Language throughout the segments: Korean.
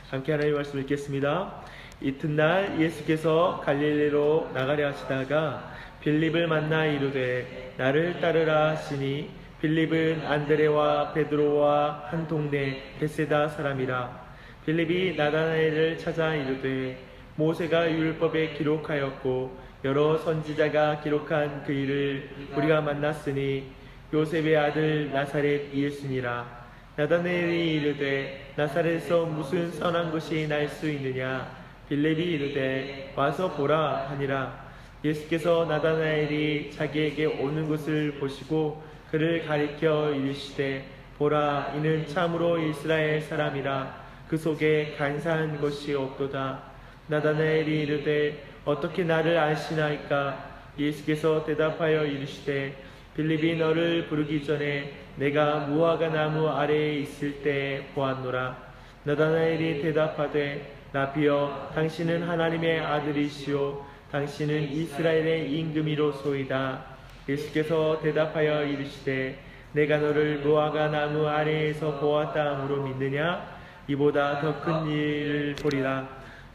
함께 하나님의 말씀을 읽겠습니다. 이튿날 예수께서 갈릴리로 나가려 하시다가 빌립을 만나 이르되 나를 따르라 하시니 빌립은 안드레와 베드로와 한 동네 베세다 사람이라. 빌립이 나다나엘을 찾아 이르되 모세가 율법에 기록하였고 여러 선지자가 기록한 그 일을 우리가 만났으니 요셉의 아들 나사렛 예수니라. 나다나엘이 이르되 나사렛에서 무슨 선한 것이 날 수 있느냐. 빌립이 이르되 와서 보라 하니라. 예수께서 나다나엘이 자기에게 오는 것을 보시고 그를 가리켜 이르시되 보라, 이는 참으로 이스라엘 사람이라. 그 속에 간사한 것이 없도다. 나다나엘이 이르되 어떻게 나를 아시나이까. 예수께서 대답하여 이르시되 빌립이 너를 부르기 전에 내가 무화과 나무 아래에 있을 때 보았노라. 나다나엘이 대답하되 라비여, 당신은 하나님의 아들이시오 당신은 이스라엘의 임금이로소이다. 예수께서 대답하여 이르시되 내가 너를 무화과 나무 아래에서 보았다 함으로 믿느냐. 이보다 더 큰 일을 보리라.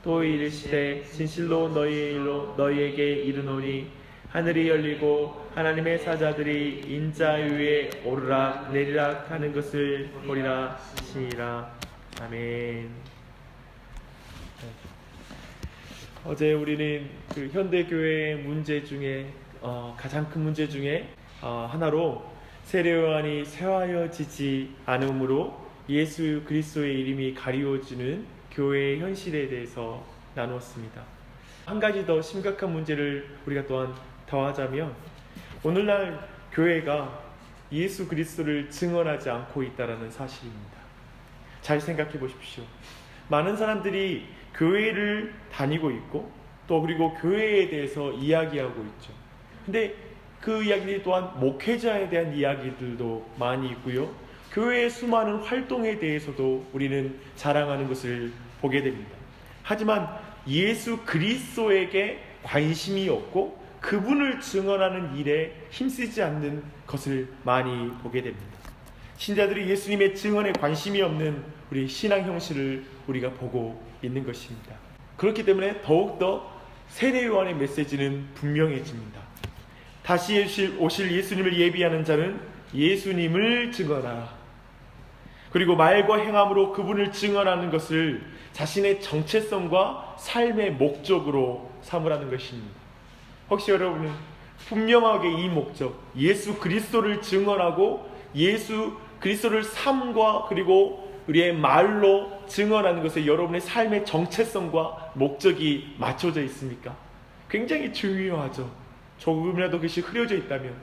또 이르시되 진실로 너희에게 이르노니 하늘이 열리고 하나님의 사자들이 인자 위에 오르락 내리락 하는 것을 보리라 하시니라. 아멘. 어제 우리는 그 현대교회의 문제 중에 가장 큰 문제 중에 하나로 세례요한이 쇠하여지지 않음으로 예수 그리스도의 이름이 가리워지는 교회의 현실에 대해서 나누었습니다. 한 가지 더 심각한 문제를 우리가 또한 더하자면 오늘날 교회가 예수 그리스도를 증언하지 않고 있다는 사실입니다. 잘 생각해 보십시오. 많은 사람들이 교회를 다니고 있고 또 그리고 교회에 대해서 이야기하고 있죠. 근데 그 이야기들이 또한 목회자에 대한 이야기들도 많이 있고요. 교회의 수많은 활동에 대해서도 우리는 자랑하는 것을 보게 됩니다. 하지만 예수 그리스도에게 관심이 없고 그분을 증언하는 일에 힘쓰지 않는 것을 많이 보게 됩니다. 신자들이 예수님의 증언에 관심이 없는 우리 신앙 형식을 우리가 보고 있는 것입니다. 그렇기 때문에 더욱더 세례 요한의 메시지는 분명해집니다. 다시 오실 예수님을 예비하는 자는 예수님을 증언하라. 그리고 말과 행함으로 그분을 증언하는 것을 자신의 정체성과 삶의 목적으로 삼으라는 것입니다. 혹시 여러분은 분명하게 이 목적, 예수 그리스도를 증언하고 예수 그리스도를 삶과 그리고 우리의 말로 증언하는 것에 여러분의 삶의 정체성과 목적이 맞춰져 있습니까? 굉장히 중요하죠. 조금이라도 그것이 흐려져 있다면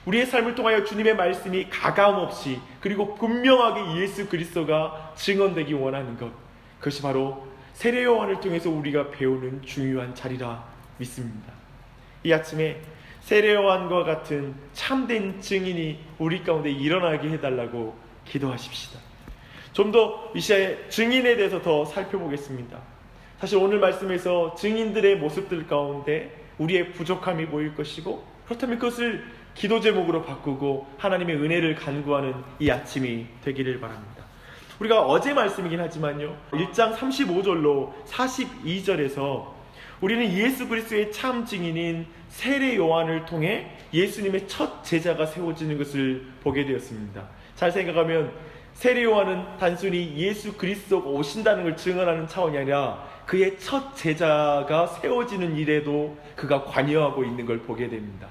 우리의 삶을 통하여 주님의 말씀이 가감없이 그리고 분명하게 예수 그리스도가 증언되기 원하는 것, 그것이 바로 세례 요한을 통해서 우리가 배우는 중요한 자리라 믿습니다. 이 아침에 세례 요한과 같은 참된 증인이 우리 가운데 일어나게 해달라고 기도하십시다. 좀 더 이 시간에 증인에 대해서 더 살펴보겠습니다. 사실 오늘 말씀에서 증인들의 모습들 가운데 우리의 부족함이 보일 것이고, 그렇다면 그것을 기도 제목으로 바꾸고 하나님의 은혜를 간구하는 이 아침이 되기를 바랍니다. 우리가 어제 말씀이긴 하지만요, 1장 35절로 42절에서 우리는 예수 그리스도의 참 증인인 세례 요한을 통해 예수님의 첫 제자가 세워지는 것을 보게 되었습니다. 잘 생각하면 세례 요한은 단순히 예수 그리스도가 오신다는 걸 증언하는 차원이 아니라 그의 첫 제자가 세워지는 일에도 그가 관여하고 있는 걸 보게 됩니다.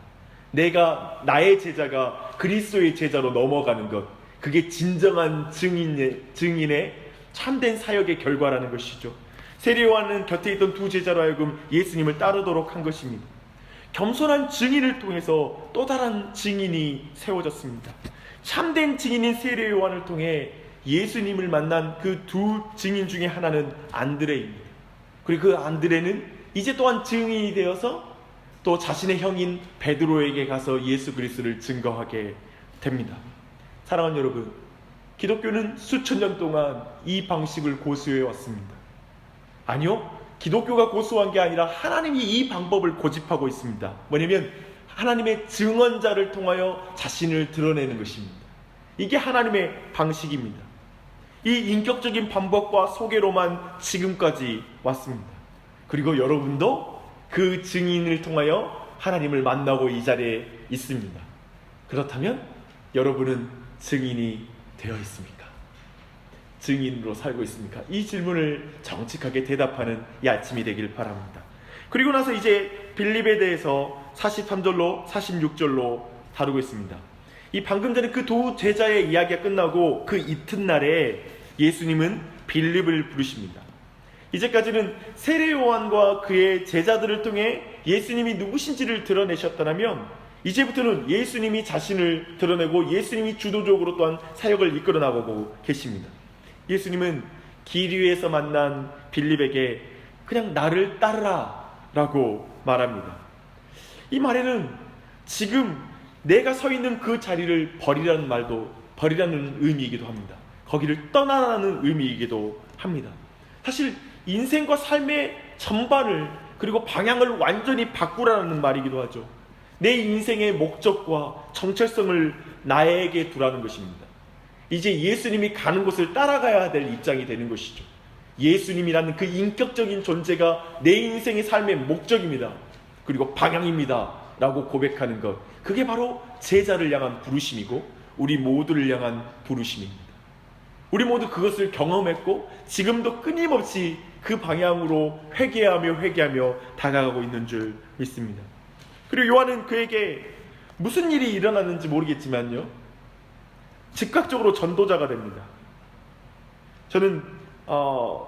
나의 제자가 그리스도의 제자로 넘어가는 것, 그게 진정한 증인의 참된 사역의 결과라는 것이죠. 세례 요한은 곁에 있던 두 제자로 하여금 예수님을 따르도록 한 것입니다. 겸손한 증인을 통해서 또 다른 증인이 세워졌습니다. 참된 증인인 세례 요한을 통해 예수님을 만난 그 두 증인 중에 하나는 안드레입니다. 그리고 그 안드레는 이제 또한 증인이 되어서 또 자신의 형인 베드로에게 가서 예수 그리스도를 증거하게 됩니다. 사랑하는 여러분, 기독교는 수천 년 동안 이 방식을 고수해 왔습니다. 아니요, 기독교가 고수한 게 아니라 하나님이 이 방법을 고집하고 있습니다. 뭐냐면 하나님의 증언자를 통하여 자신을 드러내는 것입니다. 이게 하나님의 방식입니다. 이 인격적인 반복과 소개로만 지금까지 왔습니다. 그리고 여러분도 그 증인을 통하여 하나님을 만나고 이 자리에 있습니다. 그렇다면 여러분은 증인이 되어 있습니까? 증인으로 살고 있습니까? 이 질문을 정직하게 대답하는 이 아침이 되길 바랍니다. 그리고 나서 이제 빌립에 대해서 43절로 46절로 다루고 있습니다. 이 방금 전에 그 두 제자의 이야기가 끝나고 그 이튿날에 예수님은 빌립을 부르십니다. 이제까지는 세례 요한과 그의 제자들을 통해 예수님이 누구신지를 드러내셨다면 이제부터는 예수님이 자신을 드러내고 예수님이 주도적으로 또한 사역을 이끌어 나가고 계십니다. 예수님은 길 위에서 만난 빌립에게 그냥 나를 따르라 라고 말합니다. 이 말에는 지금 내가 서 있는 그 자리를 버리라는 의미이기도 합니다. 거기를 떠나라는 의미이기도 합니다. 사실 인생과 삶의 전반을 그리고 방향을 완전히 바꾸라는 말이기도 하죠. 내 인생의 목적과 정체성을 나에게 두라는 것입니다. 이제 예수님이 가는 곳을 따라가야 될 입장이 되는 것이죠. 예수님이라는 그 인격적인 존재가 내 인생의 삶의 목적입니다. 그리고 방향입니다 라고 고백하는 것, 그게 바로 제자를 향한 부르심이고 우리 모두를 향한 부르심입니다. 우리 모두 그것을 경험했고 지금도 끊임없이 그 방향으로 회개하며 다가가고 있는 줄 믿습니다. 그리고 요한은 그에게 무슨 일이 일어났는지 모르겠지만요, 즉각적으로 전도자가 됩니다. 저는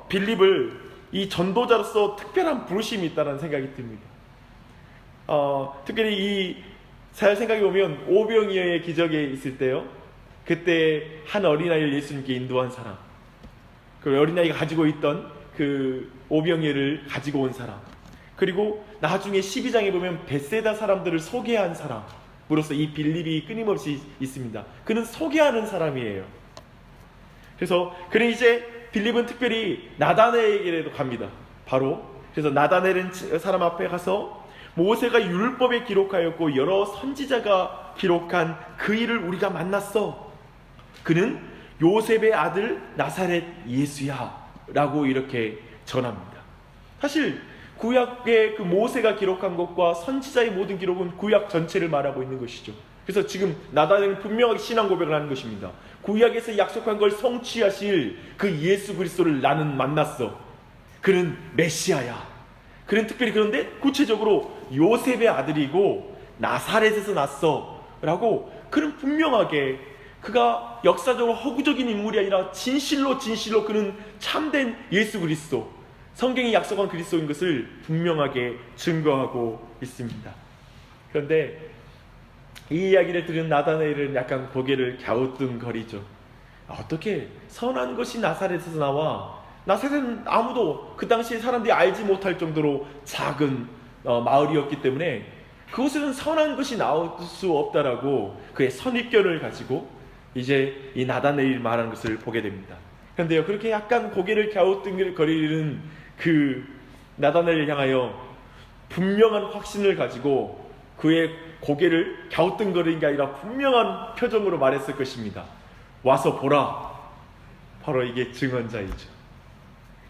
빌립을 이 전도자로서 특별한 부르심이 있다는 생각이 듭니다. 특별히 이 잘 생각해 보면 오병이어의 기적에 있을 때요, 그때 한 어린아이를 예수님께 인도한 사람, 그 어린아이가 가지고 있던 그 오병이어를 가지고 온 사람, 그리고 나중에 12장에 보면 벳세다 사람들을 소개한 사람으로서 이 빌립이 끊임없이 있습니다. 그는 소개하는 사람이에요. 그래서 그는 이제 빌립은 특별히 나다나엘에게도 갑니다. 그래서 나다나엘은 사람 앞에 가서 모세가 율법에 기록하였고 여러 선지자가 기록한 그 일을 우리가 만났어. 그는 요셉의 아들 나사렛 예수야 라고 이렇게 전합니다. 사실 구약의 그 모세가 기록한 것과 선지자의 모든 기록은 구약 전체를 말하고 있는 것이죠. 그래서 지금 나다나엘은 분명하게 신앙 고백을 하는 것입니다. 구약에서 약속한 걸 성취하실 그 예수 그리스도를 나는 만났어. 그는 메시아야. 그는 특별히 그런데 구체적으로 요셉의 아들이고 나사렛에서 났어 라고 그는 분명하게, 그가 역사적으로 허구적인 인물이 아니라 진실로 그는 참된 예수 그리스도, 성경이 약속한 그리스도인 것을 분명하게 증거하고 있습니다. 그런데 이 이야기를 들은 나다나엘은 약간 고개를 갸우뚱거리죠. 어떻게 선한 것이 나사렛에서 나와? 나사렛은 아무도 그 당시에 사람들이 알지 못할 정도로 작은 마을이었기 때문에 그곳에는 선한 것이 나올 수 없다라고 그의 선입견을 가지고 이제 이 나다나엘이 말하는 것을 보게 됩니다. 그런데요, 그렇게 약간 고개를 갸우뚱거리는 그 나다나엘을 향하여 분명한 확신을 가지고 그의 고개를 갸우뚱거리는 게 아니라 분명한 표정으로 말했을 것입니다. 와서 보라. 바로 이게 증언자이죠.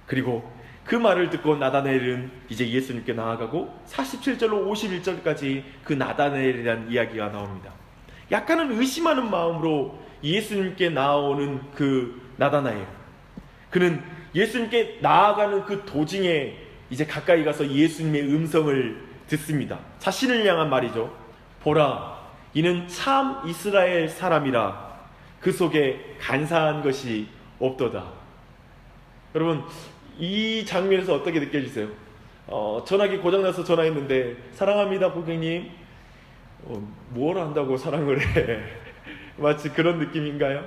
그리고 그 말을 듣고 나다나엘은 이제 예수님께 나아가고 47절로 51절까지 그 나다나엘에 대한 이야기가 나옵니다. 약간은 의심하는 마음으로 예수님께 나오는 그 나다나엘, 그는 예수님께 나아가는 그 도중에 이제 가까이 가서 예수님의 음성을 듣습니다. 자신을 향한 말이죠. 보라, 이는 참 이스라엘 사람이라. 그 속에 간사한 것이 없도다. 여러분, 이 장면에서 어떻게 느껴지세요? 전화기 고장나서 전화했는데, 사랑합니다 고객님. 뭘 한다고 사랑을 해? 마치 그런 느낌인가요?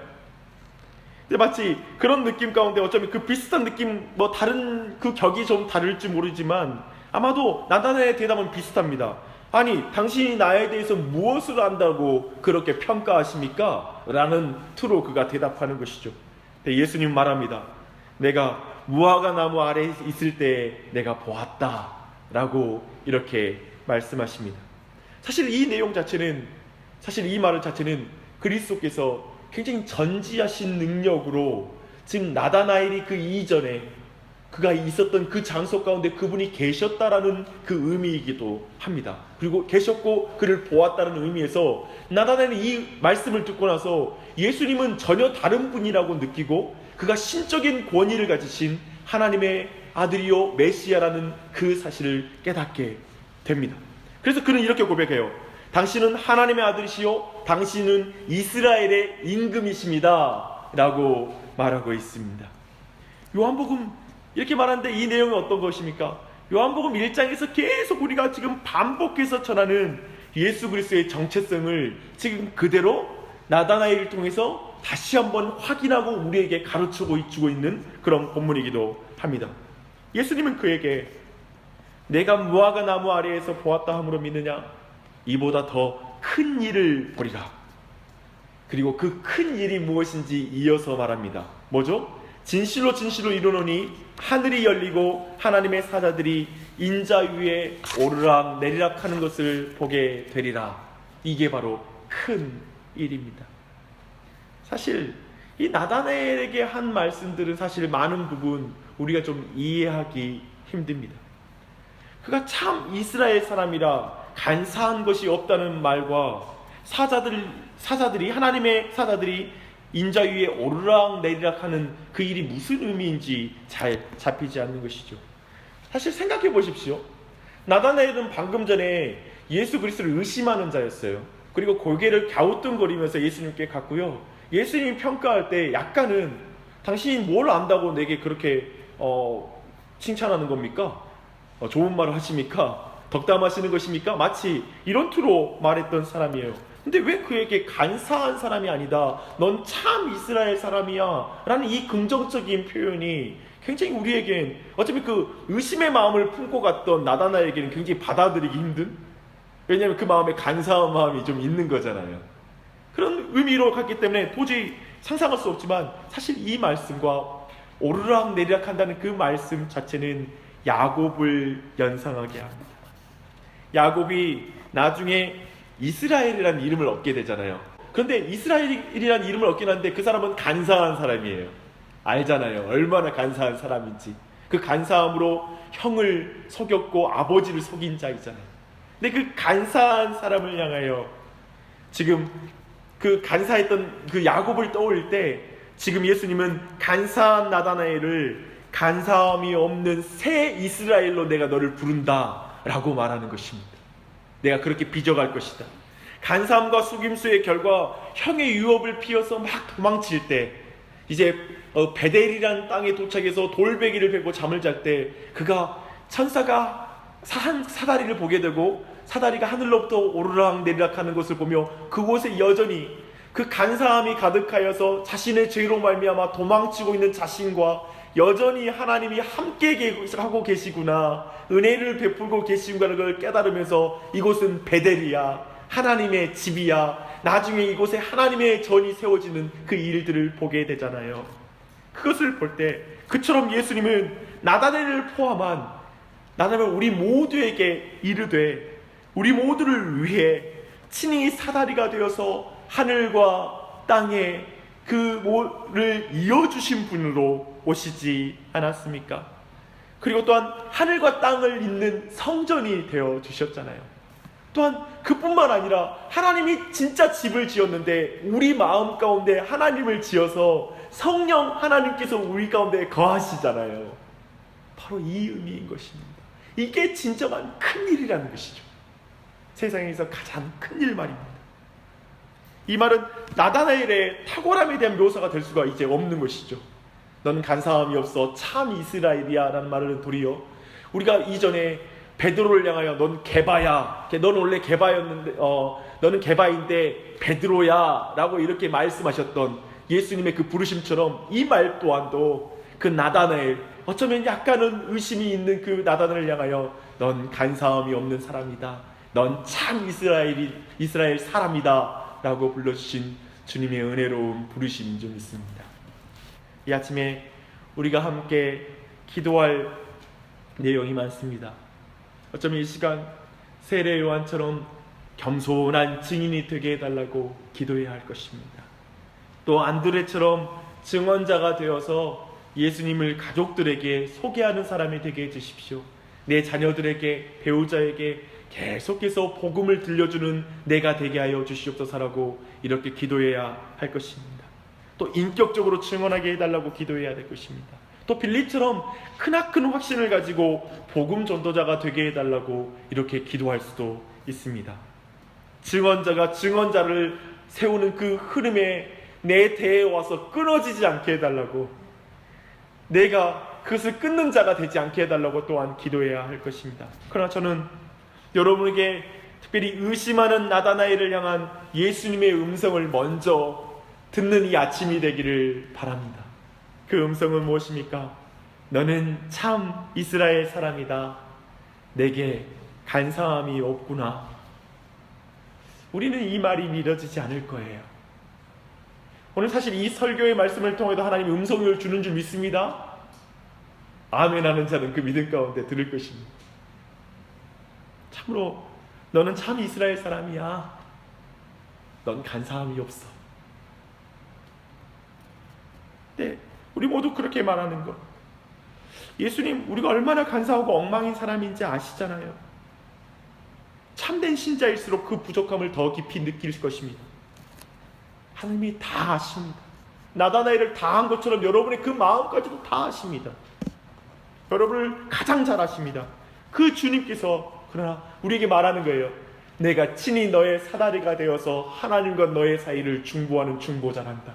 근데 마치 그런 느낌 가운데 어쩌면 그 비슷한 느낌, 다른 그 격이 좀 다를지 모르지만 아마도 나다나엘의 대답은 비슷합니다. 아니, 당신이 나에 대해서 무엇을 안다고 그렇게 평가하십니까? 라는 투로 그가 대답하는 것이죠. 근데 예수님 말합니다. 내가 무화과 나무 아래에 있을 때 내가 보았다 라고 이렇게 말씀하십니다. 사실 이 내용 자체는, 이 말 자체는 그리스도께서 굉장히 전지하신 능력으로 즉 나다나엘이 그 이전에 그가 있었던 그 장소 가운데 그분이 계셨다라는 그 의미이기도 합니다. 그리고 계셨고 그를 보았다는 의미에서 나다나엘은 이 말씀을 듣고 나서 예수님은 전혀 다른 분이라고 느끼고 그가 신적인 권위를 가지신 하나님의 아들이요 메시아라는 그 사실을 깨닫게 됩니다. 그래서 그는 이렇게 고백해요. 당신은 하나님의 아들이시요 당신은 이스라엘의 임금이십니다 라고 말하고 있습니다. 요한복음 이렇게 말하는데 이 내용이 어떤 것입니까? 요한복음 1장에서 계속 우리가 지금 반복해서 전하는 예수 그리스도의 정체성을 지금 그대로 나다나엘을 통해서 다시 한번 확인하고 우리에게 가르치고 주고 있는 그런 본문이기도 합니다. 예수님은 그에게 내가 무화과 나무 아래에서 보았다 함으로 믿느냐? 이보다 더 큰 일을 보리라. 그리고 그 큰 일이 무엇인지 이어서 말합니다. 뭐죠? 진실로 진실로 이르노니 하늘이 열리고 하나님의 사자들이 인자 위에 오르락 내리락 하는 것을 보게 되리라. 이게 바로 큰 일입니다. 사실 이 나다나엘에게 한 말씀들은 사실 많은 부분 우리가 좀 이해하기 힘듭니다. 그가 참 이스라엘 사람이라 간사한 것이 없다는 말과 사자들이 하나님의 사자들이 인자 위에 오르락 내리락 하는 그 일이 무슨 의미인지 잘 잡히지 않는 것이죠. 사실 생각해 보십시오. 나다나엘은 방금 전에 예수 그리스도를 의심하는 자였어요. 그리고 고개를 갸우뚱거리면서 예수님께 갔고요. 예수님이 평가할 때 약간은 당신이 뭘 안다고 내게 그렇게 칭찬하는 겁니까? 좋은 말을 하십니까? 덕담하시는 것입니까? 마치 이런 투로 말했던 사람이에요. 근데 왜 그에게 간사한 사람이 아니다, 넌 참 이스라엘 사람이야 라는 이 긍정적인 표현이 굉장히 우리에겐 어차피 그 의심의 마음을 품고 갔던 나다나엘에게는 굉장히 받아들이기 힘든, 왜냐하면 그 마음에 간사한 마음이 좀 있는 거잖아요. 그런 의미로 갔기 때문에 도저히 상상할 수 없지만 사실 이 말씀과 오르락 내리락 한다는 그 말씀 자체는 야곱을 연상하게 합니다. 야곱이 나중에 이스라엘이라는 이름을 얻게 되잖아요. 그런데 이스라엘이라는 이름을 얻긴 하는데 그 사람은 간사한 사람이에요. 알잖아요. 얼마나 간사한 사람인지. 그 간사함으로 형을 속였고 아버지를 속인 자이잖아요. 근데 그 간사한 사람을 향하여 지금 그 간사했던 그 야곱을 떠올릴 때 지금 예수님은 간사한 나다나엘을 간사함이 없는 새 이스라엘로 내가 너를 부른다 라고 말하는 것입니다. 내가 그렇게 빚어갈 것이다. 간사함과 속임수의 결과 형의 유업을 피워서 막 도망칠 때 이제 베델이라는 땅에 도착해서 돌베개를 베고 잠을 잘 때 그가 천사가 사다리를 보게 되고 사다리가 하늘로부터 오르락 내리락 하는 것을 보며 그곳에 여전히 그 간사함이 가득하여서 자신의 죄로 말미암아 도망치고 있는 자신과 여전히 하나님이 함께 하고 계시구나, 은혜를 베풀고 계시구나를 걸 깨달으면서 이곳은 베델이야, 하나님의 집이야, 나중에 이곳에 하나님의 전이 세워지는 그 일들을 보게 되잖아요. 그것을 볼 때 그처럼 예수님은 나다나엘을 포함한 우리 모두에게 이르되 우리 모두를 위해 친히 사다리가 되어서 하늘과 땅에 그 모를 이어주신 분으로 오시지 않았습니까? 그리고 또한 하늘과 땅을 잇는 성전이 되어 주셨잖아요. 또한 그뿐만 아니라 하나님이 진짜 집을 지었는데 우리 마음 가운데 하나님을 지어서 성령 하나님께서 우리 가운데 거하시잖아요. 바로 이 의미인 것입니다. 이게 진정한 큰일이라는 것이죠. 세상에서 가장 큰일 말입니다. 이 말은 나다나엘의 탁월함에 대한 묘사가 될 수가 이제 없는 것이죠. 넌 간사함이 없어 참 이스라엘이야 라는 말은 도리어 우리가 이전에 베드로를 향하여 넌 게바야, 넌 원래 게바였는데 너는 게바인데 베드로야 라고 이렇게 말씀하셨던 예수님의 그 부르심처럼 이 말 또한도 그 나다나엘, 어쩌면 약간은 의심이 있는 그 나다나엘을 향하여 넌 간사함이 없는 사람이다, 넌 참 이스라엘 사람이다 라고 불러주신 주님의 은혜로운 부르심이 좀 있습니다. 이 아침에 우리가 함께 기도할 내용이 많습니다. 어쩌면 이 시간 세례 요한처럼 겸손한 증인이 되게 해달라고 기도해야 할 것입니다. 또 안드레처럼 증언자가 되어서 예수님을 가족들에게 소개하는 사람이 되게 해주십시오. 내 자녀들에게, 배우자에게 계속해서 복음을 들려주는 내가 되게 하여 주시옵소서라고 이렇게 기도해야 할 것입니다. 또 인격적으로 증언하게 해달라고 기도해야 될 것입니다. 또 빌립처럼 크나큰 확신을 가지고 복음 전도자가 되게 해달라고 이렇게 기도할 수도 있습니다. 증언자가 증언자를 세우는 그 흐름에 내 대에 와서 끊어지지 않게 해달라고, 내가 그것을 끊는 자가 되지 않게 해달라고 또한 기도해야 할 것입니다. 그러나 저는 여러분에게 특별히 의심하는 나다나엘을 향한 예수님의 음성을 먼저 듣는 이 아침이 되기를 바랍니다. 그 음성은 무엇입니까? 너는 참 이스라엘 사람이다. 내게 간사함이 없구나. 우리는 이 말이 믿어지지 않을 거예요. 오늘 사실 이 설교의 말씀을 통해서 하나님이 음성을 주는 줄 믿습니다. 아멘 하는 자는 그 믿음 가운데 들을 것입니다. 참으로 너는 참 이스라엘 사람이야. 넌 간사함이 없어. 네, 우리 모두 그렇게 말하는 것. 예수님, 우리가 얼마나 간사하고 엉망인 사람인지 아시잖아요. 참된 신자일수록 그 부족함을 더 깊이 느낄 것입니다. 하나님이 다 아십니다. 나다나엘을 다 한 것처럼 여러분의 그 마음까지도 다 아십니다. 여러분을 가장 잘 아십니다. 그 주님께서 그러나 우리에게 말하는 거예요. 내가 친히 너의 사다리가 되어서 하나님과 너의 사이를 중보하는 중보자란다.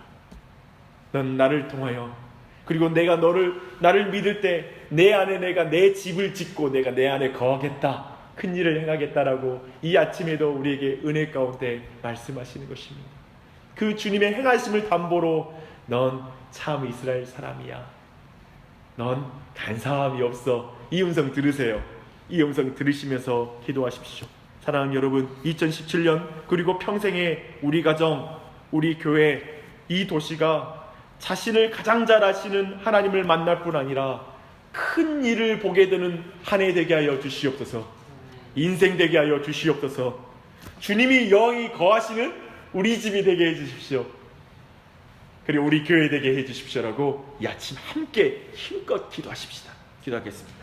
넌 나를 통하여, 그리고 내가 나를 믿을 때 내 안에 내가 내 집을 짓고 내가 내 안에 거하겠다. 큰 일을 행하겠다라고 이 아침에도 우리에게 은혜 가운데 말씀하시는 것입니다. 그 주님의 행하심을 담보로 넌 참 이스라엘 사람이야. 넌 간사함이 없어. 이 음성 들으세요. 이 음성 들으시면서 기도하십시오. 사랑하는 여러분, 2017년 그리고 평생에 우리 가정, 우리 교회, 이 도시가 자신을 가장 잘 아시는 하나님을 만날 뿐 아니라 큰 일을 보게 되는 한 해 되게 하여 주시옵소서. 인생 되게 하여 주시옵소서. 주님이 영이 거하시는 우리 집이 되게 해주십시오. 그리고 우리 교회 되게 해주십시오라고 이 아침 함께 힘껏 기도하십시다. 기도하겠습니다.